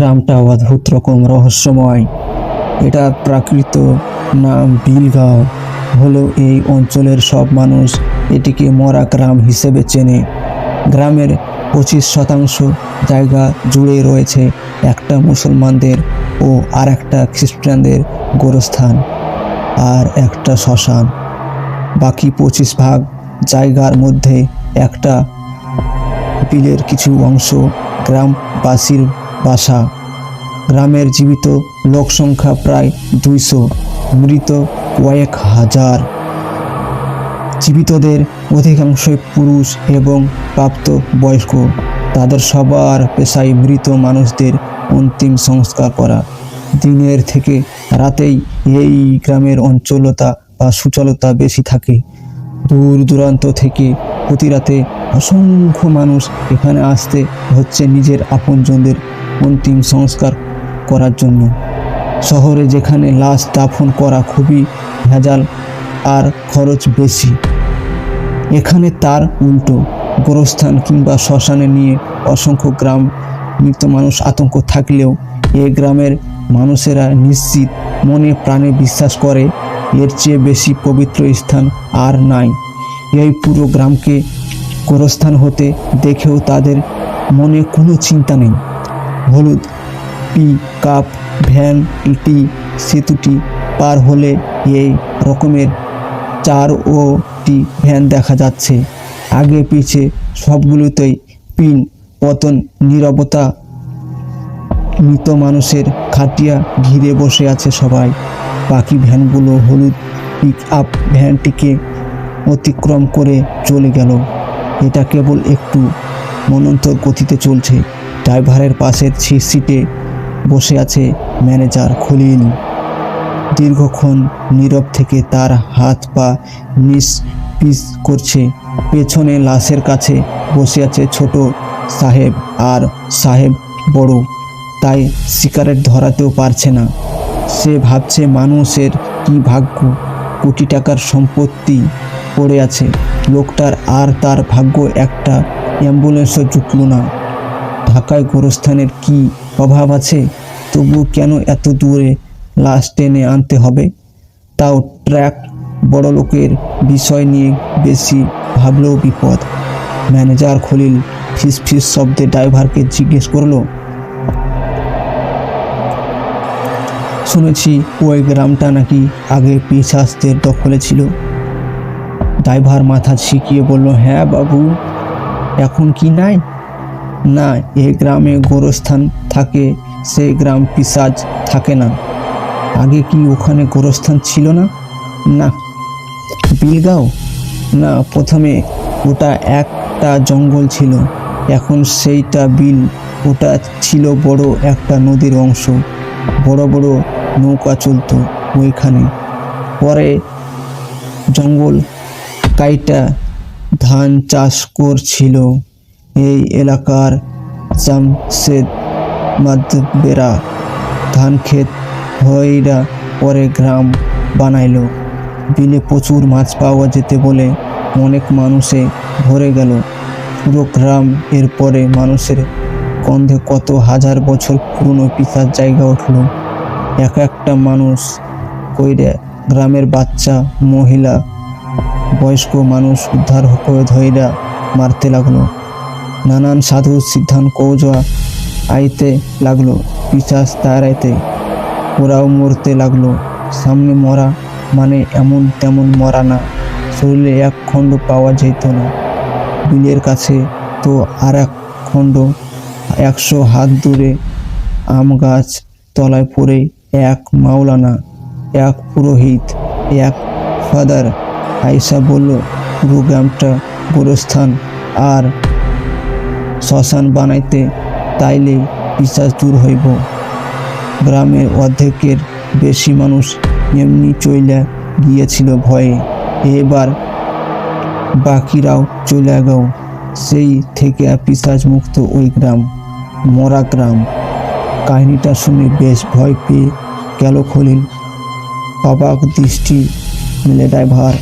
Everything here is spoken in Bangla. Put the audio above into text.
গ্রামটা অদ্ভুত রকম রহস্যময়। এটার প্রাকৃত নাম বিলগাঁও হলেও এই অঞ্চলের সব মানুষ এটিকে মরা গ্রাম হিসেবে চেনে। গ্রামের 25% জায়গা জুড়ে রয়েছে একটা মুসলমানদের ও আর একটা খ্রিস্টানদের গোরস্থান আর একটা শ্মশান। বাকি 25% জায়গার মধ্যে একটা বিলের কিছু অংশ গ্রামবাসীর বাসা। গ্রামের জীবিত লোক সংখ্যা প্রায় 200, মৃত কয়েক হাজার। জীবিতদের অধিকাংশই পুরুষ এবং প্রাপ্ত বয়স্ক। তাদের সবার পেশায় মৃত মানুষদের অন্তিম সংস্কার করা। দিনের থেকে রাতেই এই গ্রামের অঞ্চলতা বা সুচলতা বেশি থাকে। দূর দূরান্ত থেকে প্রতি রাতে অসংখ্য মানুষ এখানে আসতে হচ্ছে নিজের আপনজনদের অন্তিম সংস্কার করার জন্য। শহরে যেখানে লাশ দাফন করা খুবই ভেজাল আর খরচ বেশি, এখানে তার উল্টো। গোরস্থান কিংবা শ্মশানে নিয়ে অসংখ্য গ্রাম মৃত মানুষ আতঙ্ক থাকলেও এ গ্রামের মানুষেরা নিশ্চিত মনে প্রাণে বিশ্বাস করে এর চেয়ে বেশি পবিত্র স্থান আর নাই। এই পুরো গ্রামকে গোরস্থান হতে দেখেও তাদের মনে কোনো চিন্তা নেই। হলুদ পিকআপ ভ্যানটি সেতুটি পার হলে এই রকমের 4টি ভ্যান দেখা যাচ্ছে। আগে পিছে সবগুলোতেই পিন পতন, নীরবতা। মৃত মানুষের খাটিয়া ঘিরে বসে আছে সবাই। বাকি ভ্যানগুলো হলুদ পিকআপ ভ্যানটিকে অতিক্রম করে চলে গেল। এটা কেবল একটু মন্থর গতিতে চলছে। ড্রাইভারের পাশের সিটে বসে আছে ম্যানেজার খলিল। দীর্ঘক্ষণ নীরব থেকে তার হাত পা নিষ্পিস করছে। পেছনে লাশের কাছে বসে আছে ছোট সাহেব, আর সাহেব বড়, তাই সিগারেট ধরাতেও পারছে না। সে ভাবছে মানুষের কি ভাগ্য, কোটি টাকার সম্পত্তি পড়ে আছে লোকটার, আর তার ভাগ্য একটা অ্যাম্বুলেন্সও জুটল না। ঢাকায় গোরস্থানের কি অভাব আছে? তবু কেন এত দূরে লাশ টেনে আনতে হবে? তাও ট্রাক বড়লোকের বিষয় নিয়ে বেশি ভাবলেও বিপদ। ম্যানেজার খলিল ফিসফিস শব্দে ড্রাইভারকে জিজ্ঞেস করলো, শুনেছি ওই গ্রামটা নাকি আগে পিশাচদের দখলে ছিল? ড্রাইভার মাথা ঝিঁকিয়ে বলল, হ্যাঁ বাবু, এখন কি নাই? না, এ গ্রামে গোরস্থান থাকে, সে গ্রাম পিশাচ থাকে না। আগে কি ওখানে গোরস্থান ছিল না? না। বিলগাঁও? না, প্রথমে ওটা একটা জঙ্গল ছিল, এখন সেইটা বিল। ওটা ছিল বড় একটা নদীর অংশ, বড় বড় নৌকা চলতো ওইখানে। পরে জঙ্গল কাইটা ধান চাষ করছিল এই এলাকার জামশেদ মাদবেরা। ধান ক্ষেত হইরা পরে গ্রাম বানাইলো। বিলে প্রচুর মাছ পাওয়া যেতে বলে অনেক মানুষে ভরে গেল পুরো গ্রাম। এরপরে মানুষের গন্ধে কত হাজার বছর পুরনো পিসার জায়গা উঠল। এক একটা মানুষ কইরে গ্রামের বাচ্চা, মহিলা, বয়স্ক মানুষ উদ্ধার করে ধইরা মারতে লাগলো। নানান সাধু সিদ্ধান্ত কৌজা আইতে লাগলো, পিশাচ তাড়াইতে। ওরাও মরতে লাগলো। সামনে মরা মানে এমন তেমন মরা না, শরীরে এক খণ্ড পাওয়া যেত না। বিলের কাছে তো আর এক খণ্ড, 100 হাত দূরে আম গাছ তলায় পড়ে এক মাওলানা, এক পুরোহিত, এক ফাদার আইসা বলল, পুরো গ্রামটা গোরস্থান আর শ্মশান বানাইতে তাইলে পিশাচ দূর হইব। গ্রামের অর্ধেকের বেশি মানুষ এমনি চইলা গিয়েছিল ভয়ে, এবার বাকিরাও চলে গেল। সেই থেকে পিশাচ মুক্ত ওই গ্রাম, মরা গ্রাম। কাহিনীটা শুনে বেশ ভয় পেয়ে গেল খলিল। অবাক দৃষ্টি মেলে ড্রাইভার।